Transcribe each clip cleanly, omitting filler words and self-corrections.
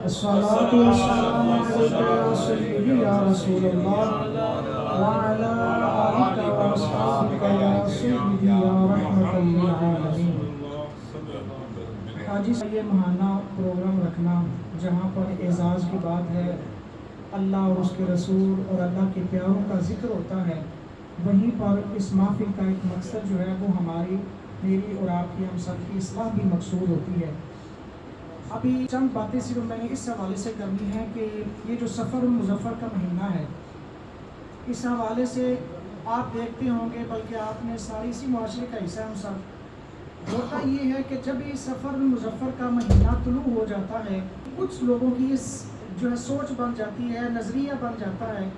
الصلاة والسلام عليك يا سيدي يا رسول الله وعلى آلك وأصحابك يا سيدي يا رحمة للعالمين۔ حاجی سے یہ ماہانہ پروگرام رکھنا جہاں پر اعزاز کی بات ہے، اللہ اور اس کے رسول اور اللہ کے پیاروں کا ذکر ہوتا ہے، وہیں پر اس محفل کا ایک مقصد جو ہے وہ میری اور آپ کی ہم سب کی اصلاح بھی مقصود ہوتی ہے۔ ابھی چند باتیں صرف میں نے اس حوالے سے کرنی ہے کہ یہ جو سفر المظفر کا مہینہ ہے، اس حوالے سے آپ دیکھتے ہوں گے، بلکہ آپ نے ساری اسی معاشرے کا حصہ ہم سب، ہوتا یہ ہے کہ جب یہ سفر المظفر کا مہینہ طلوع ہو جاتا ہے، کچھ لوگوں کی جو ہے سوچ بن جاتی ہے، نظریہ بن جاتا ہے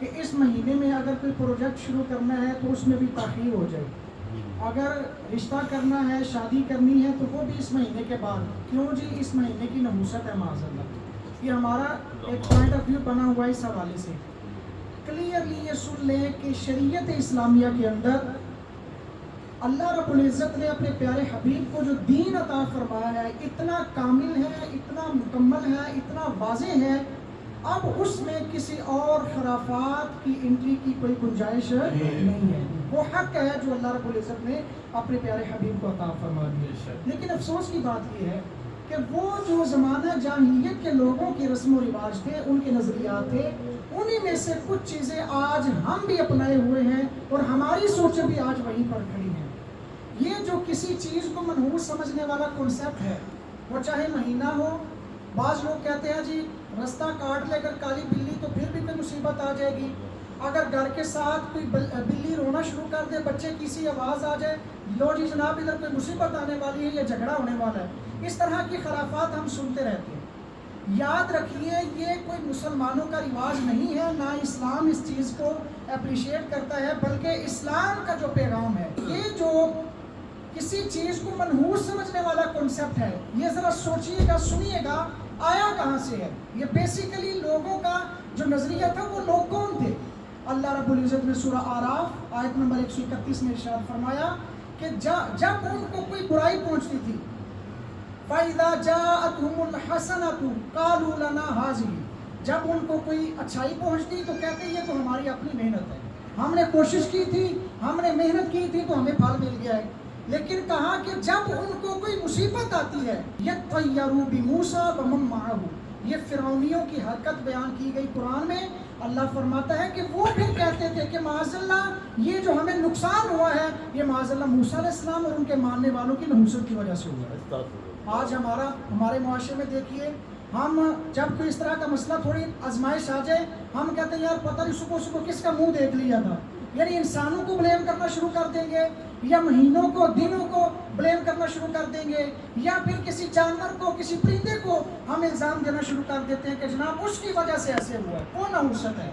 کہ اس مہینے میں اگر کوئی پروجیکٹ شروع کرنا ہے تو اس میں بھی تاخیر ہو جائے، اگر رشتہ کرنا ہے، شادی کرنی ہے تو وہ بھی اس مہینے کے بعد، کیوں جی اس مہینے کی نحوست ہے معاذ اللہ۔ یہ ہمارا ایک پوائنٹ آف ویو بنا ہوا ہے اس حوالے سے۔ کلیئرلی یہ سن لیں کہ شریعت اسلامیہ کے اندر اللہ رب العزت نے اپنے پیارے حبیب کو جو دین عطا فرمایا ہے، اتنا کامل ہے، اتنا مکمل ہے، اتنا واضح ہے، اب اس میں کسی اور خرافات کی انٹری کی کوئی گنجائش نہیں ہے۔ وہ حق ہے جو اللہ رب العزت نے اپنے پیارے حبیب کو عطا فرما دیا۔ لیکن افسوس کی بات یہ ہے کہ وہ جو زمانہ جاہلیت کے لوگوں کے رسم و رواج تھے، ان کے نظریات تھے، انہی میں سے کچھ چیزیں آج ہم بھی اپنائے ہوئے ہیں اور ہماری سوچیں بھی آج وہیں پر کھڑی ہیں۔ یہ جو کسی چیز کو منحوس سمجھنے والا کنسیپٹ ہے، وہ چاہے مہینہ ہو، بعض لوگ کہتے ہیں جی رستہ کاٹ لے کر کالی بلی تو پھر بھی کوئی مصیبت آ جائے گی، اگر گھر کے ساتھ کوئی بلی رونا شروع کر دے، بچے کی سی آواز آ جائے، لو جی جناب ادھر کوئی مصیبت آنے والی ہے یا جھگڑا ہونے والا ہے، اس طرح کی خرافات ہم سنتے رہتے ہیں۔ یاد رکھیے یہ کوئی مسلمانوں کا رواج نہیں ہے، نہ اسلام اس چیز کو اپریشیٹ کرتا ہے، بلکہ اسلام کا جو پیغام ہے، یہ جو کسی چیز کو منحوس سمجھنے والا کنسیپٹ ہے، یہ ذرا سوچئے گا، سنیے گا، آیا کہاں سے ہے۔ یہ بیسیکلی لوگوں کا جو نظریہ تھا، وہ لوگ کون تھے؟ اللہ رب العزت نے سورہ اعراف آیت نمبر 131 میں ارشاد فرمایا کہ جب ان کو کوئی برائی پہنچتی تھی، فَإِذَا جَاءَتْهُمُ الْحَسَنَةُ قَالُوا لَنَا هَٰذِهِ، جب ان کو کوئی اچھائی پہنچتی تو کہتے یہ تو ہماری اپنی محنت ہے، ہم نے کوشش کی تھی، ہم نے محنت کی تھی تو ہمیں پھل مل گیا ہے۔ لیکن کہا کہ جب ان کو کوئی مصیبت آتی ہے، يَطَّيَّرُوا بِمُوسَىٰ وَمَن مَّعَهُ، یہ فرعونیوں کی حرکت بیان کی گئی قرآن میں۔ اللہ فرماتا ہے کہ وہ پھر کہتے تھے کہ معاذ اللہ یہ جو ہمیں نقصان ہوا ہے، یہ معاذ اللہ موسیٰ علیہ السلام اور ان کے ماننے والوں کی نحوست کی وجہ سے ہوا ہے۔ آج ہمارے معاشرے میں دیکھیے، ہم جب کوئی اس طرح کا مسئلہ، تھوڑی آزمائش آ جائے، ہم کہتے ہیں یار پتہ نہیں صبح کس کا منہ دیکھ لیا تھا، یعنی انسانوں کو بلیم کرنا شروع کر دیں گے، یا مہینوں کو، دنوں کو بلیم کرنا شروع کر دیں گے، یا پھر کسی جانور کو، کسی پرندے کو ہم الزام دینا شروع کر دیتے ہیں کہ جناب اس کی وجہ سے ایسے ہوا ہے۔ وہ نحوست ہے۔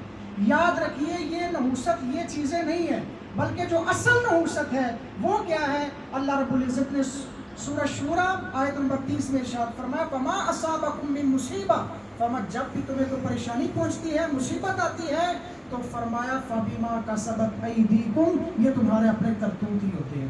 یاد رکھیے یہ نحوست یہ چیزیں نہیں ہیں، بلکہ جو اصل نحوست ہے وہ کیا ہے؟ اللہ رب العزت نے سورہ شورى آیت نمبر 30 میں ارشاد فرمایا فَمَا أَصَابَكُم مِّن مُّصِیبَةٍ، جب بھی تمہیں کوئی پریشانی پہنچتی ہے، مصیبت آتی ہے، تو فرمایا فَبِمَا كَسَبَتْ أَيْدِيكُمْ، یہ تمہارے اپنے کرتوت ہی ہوتے ہیں،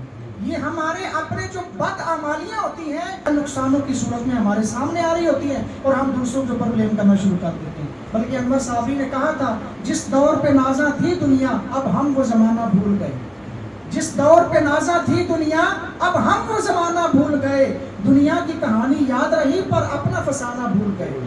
یہ ہمارے اپنے جو بد اعمالیاں ہوتی ہیں، نقصانوں کی صورت میں ہمارے سامنے آ رہی ہوتی ہیں، اور ہم دوسروں کے اوپر بلیم کرنا شروع کر دیتے ہیں۔ بلکہ انور صاحبی نے کہا تھا جس دور پہ نازاں تھی دنیا، اب ہم وہ زمانہ بھول گئے۔ جس دور پہ نازاں تھی دنیا، اب ہم وہ زمانہ بھول گئے۔ دنیا کی کہانی یاد رہی پر اپنا فسانہ بھول گئے،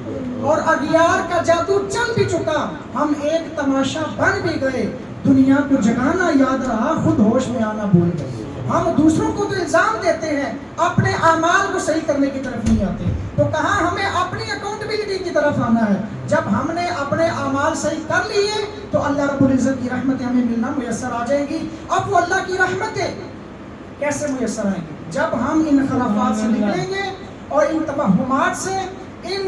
اور اغیار کا جادو چل بھی چکا، ہم ایک تماشا بن بھی گئے۔ دنیا کو جگانا یاد رہا، خود ہوش میں آنا بھول گئے۔ ہم دوسروں کو تو الزام دیتے ہیں، اپنے اعمال کو صحیح کرنے کی طرف نہیں آتے۔ تو کہاں ہمیں اپنی اکاؤنٹیبلٹی کی طرف آنا ہے۔ جب ہم نے اپنے اعمال صحیح کر لیے تو اللہ رب العزت کی رحمتیں ہمیں ملنا میسر آ جائیں گی۔ اب وہ اللہ کی رحمتیں کیسے میسر آئیں گی؟ جب ہم ان خرافات سے نکلیں گے اور ان توہمات سے، ان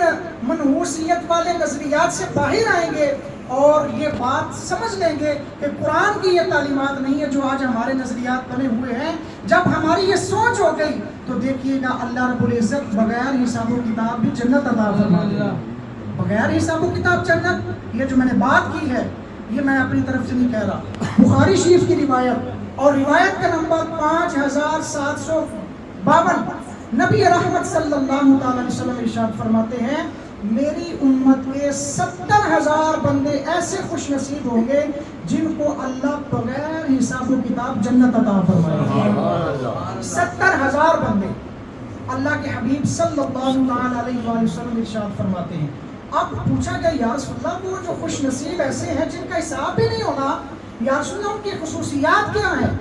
منحوسیت والے نظریات سے باہر آئیں گے اور یہ بات سمجھ لیں گے کہ قرآن کی یہ تعلیمات نہیں ہے جو آج ہمارے نظریات بنے ہوئے ہیں۔ جب ہماری یہ سوچ ہو گئی تو دیکھیے گا اللہ رب العزت بغیر حساب و کتاب بھی جنت عطا فرما دے گا۔ بغیر حساب و کتاب جنت، یہ جو میں نے بات کی ہے یہ میں اپنی طرف سے نہیں کہہ رہا، بخاری شریف کی روایت، اور روایت کا نمبر 5752، نبی رحمت صلی اللہ علیہ وسلم ارشاد فرماتے ہیں میری امت کے 70,000 بندے ایسے خوش نصیب ہوں گے جن کو اللہ بغیر حساب و کتاب جنت عطا فرمائے گا. 70,000 بندے. اللہ کے حبیب صلی اللہ علیہ وآلہ وسلم ارشاد فرماتے ہیں. اب پوچھا گیا یا رسول اللہ وہ جو خوش نصیب ایسے ہیں جن کا حساب بھی نہیں ہونا، یا رسول اللہ ان کی خصوصیات کیا ہیں؟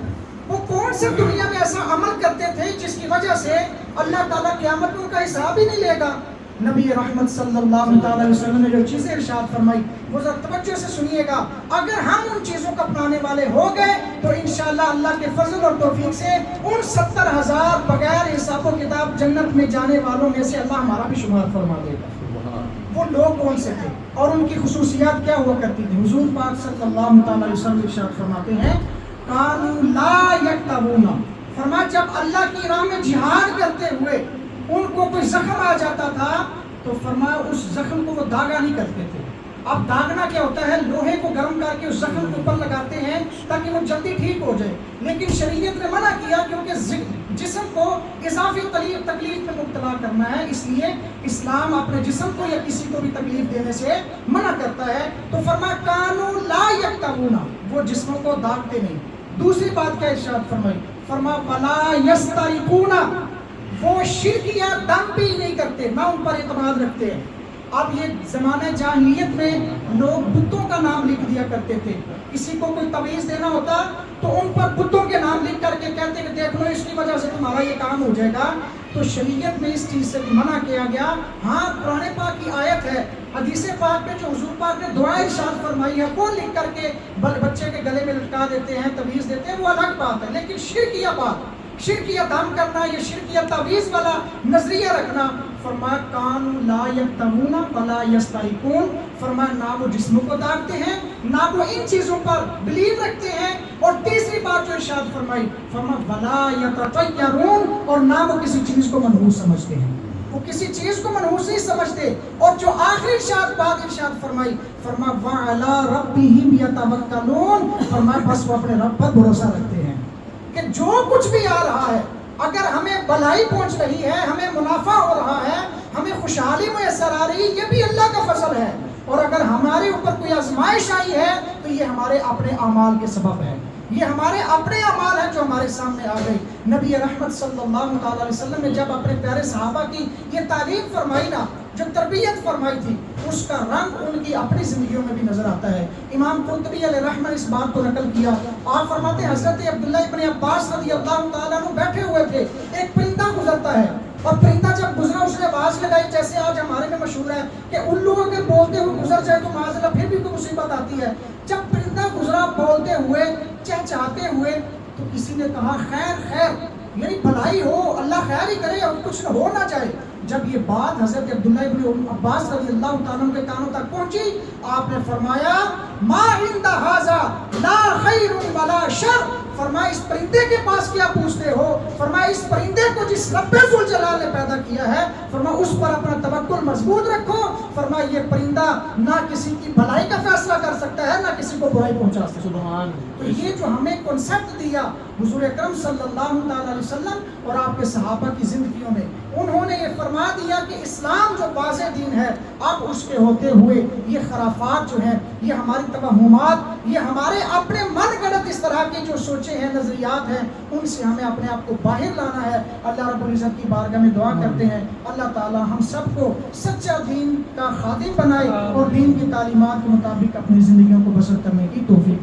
وہ کون سے دنیا میں ایسا عمل کرتے تھے جس کی وجہ سے اللہ تعالیٰ قیامت میں ان کا حساب ہی نہیں لے گا؟ نبی رحمت صلی اللہ علیہ وسلم نے جو چیزیں ارشاد فرمائی وہ ذرا توجہ سے سنیے گا. اگر ہم ان چیزوں کو اپنانے والے ہو گئے تو انشاءاللہ اللہ کے فضل اور توفیق سے ان 70,000 بغیر حساب و کتاب جنت میں جانے والوں میں سے اللہ ہمارا بھی شمار فرما دے گا. وہ لوگ کون سے تھے اور ان کی خصوصیات کیا ہوا کرتی تھی؟ حضور پاک صلی اللہ علیہ وسلم ارشاد فرماتے ہیں کانوا لا یکتوون. فرمایا جب اللہ کی راہ میں جہاد کرتے ہوئے ان کو کوئی زخم آ جاتا تھا تو فرمایا اس زخم کو وہ داغا نہیں کرتے تھے. اب داغنا کیا ہوتا ہے؟ لوہے کو گرم کر کے اس زخم کے اوپر لگاتے ہیں تاکہ وہ جلدی ٹھیک ہو جائے. لیکن شریعت نے منع کیا کیونکہ جسم کو اضافی تکلیف میں مبتلا کرنا ہے، اس لیے اسلام اپنے جسم کو یا کسی کو بھی تکلیف دینے سے منع کرتا ہے. تو فرمایا کانوا لا یکتوون، وہ جسموں کو داغتے نہیں. دوسری بات کیا ارشاد فرمائی؟ فرمایا ولا یسترقون، وہ شرک یا دم بھی نہیں کرتے، نہ ان پر اعتماد رکھتے ہیں. اب یہ زمانہ جاہلیت میں لوگ بتوں کا نام لکھ دیا کرتے تھے. کسی کو کوئی تعویذ دینا ہوتا تو ان پر بتوں کے نام لکھ کر کے کہتے کہ دیکھ لو اس کی وجہ سے تمہارا یہ کام ہو جائے گا. تو شریعت میں اس چیز سے منع کیا گیا. ہاں قرآن پاک کی آیت ہے، حدیث پاک میں جو حضور پاک نے دعائیں ارشاد فرمائی ہے وہ لکھ کر کے بچے کے گلے میں لٹکا دیتے ہیں، تعویذ دیتے ہیں، وہ الگ بات ہے. لیکن شرکیہ بات، شرکیہ دم کرنا یا شرکیہ تعویذ والا نظریہ رکھنا، فرمایا کانوا لا یکتوون ولا یسترقون. فرمایا نہ وہ جسموں کو داغتے ہیں نہ وہ ان چیزوں پر بلیو رکھتے ہیں. اور تیسری بات جو ارشاد فرمائی فرمایا ولا یتطیرون، اور نہ وہ کسی چیز کو منحوس سمجھتے ہیں، وہ کسی چیز کو منحوس نہیں سمجھتے. اور جو آخری بات ارشاد فرمائی فرمایا وعلی ربہم یتوکلون، فرمایا بس وہ اپنے رب پر بھروسہ رکھتے ہیں کہ جو کچھ بھی آ رہا ہے، اگر ہمیں بھلائی پہنچ رہی ہے، ہمیں منافع ہو رہا ہے، ہمیں خوشحالی میسر آ رہی ہے، یہ بھی اللہ کا فضل ہے. اور اگر ہمارے اوپر کوئی آزمائش آئی ہے تو یہ ہمارے اپنے اعمال کے سبب ہے، یہ ہمارے اپنے اعمال ہیں جو ہمارے سامنے آ گئی. نبی رحمت صلی اللہ علیہ وسلم نے جب اپنے پیارے صحابہ کی یہ تعلیم فرمائی نا، جو تربیت فرمائی تھی، اس کا رنگ ان کی اپنی زندگیوں میں بھی نظر آتا ہے. امام قرطبی علیہ رحمہ اس بات کو نقل کیا. آپ فرماتے ہیں حضرت عبداللہ ابن عباس رضی اللہ تعالیٰ عنہ بیٹھے ہوئے تھے، ایک پرندہ گزرتا ہے، اور پرندہ جب گزرا اس نے آواز لگائی، جیسے آج ہمارے میں مشہور ہے کہ الو اگر بولتے ہوئے گزر جائے تو معاذ اللہ پھر بھی کوئی مصیبت آتی ہے. جب پرندہ گزرا بولتے ہوئے، چہچہاتے ہوئے، تو کسی نے کہا خیر خیر، یعنی بھلائی ہو، اللہ خیر ہی کرے اور کچھ ہو نہ جائے. جب یہ بات حضرت عبداللہ ابن عباس رضی اللہ تعالیٰ کے کانوں تک پہنچی، آپ نے فرمایا ما عند ھذا لا خیر ولا شر. فرمایا اس پرندے کے پاس کیا پوچھتے ہو؟ فرمایا اس پرندے کو جس رب ذوالجلال نے پیدا کیا ہے، فرمایا اس پر اپنا توکل مضبوط رکھو. فرمایا یہ پرندہ نہ کسی کی بھلائی کا فیصلہ کر سکتا ہے نہ کسی کو برائی پہنچا سکتا ہے. سبحان. تو یہ جو ہمیں کنسپٹ دیا حضور اکرم صلی اللہ علیہ وسلم اور آپ کے صحابہ کی زندگیوں میں، انہوں نے یہ فرما دیا کہ اسلام جو واضح دین ہے، اب اس کے ہوتے ہوئے یہ خرافات جو ہیں، یہ ہماری توہمات، یہ ہمارے اپنے من گڑت اس طرح کی جو سوچیں ہیں، نظریات ہیں، ان سے ہمیں اپنے آپ کو باہر لانا ہے. اللہ رب العزت کی بارگاہ میں دعا کرتے ہیں اللہ تعالی ہم سب کو سچا دین کا خادم بنائے اور دین کی تعلیمات کے مطابق اپنی زندگیوں کو بسر کرنے کی توفیق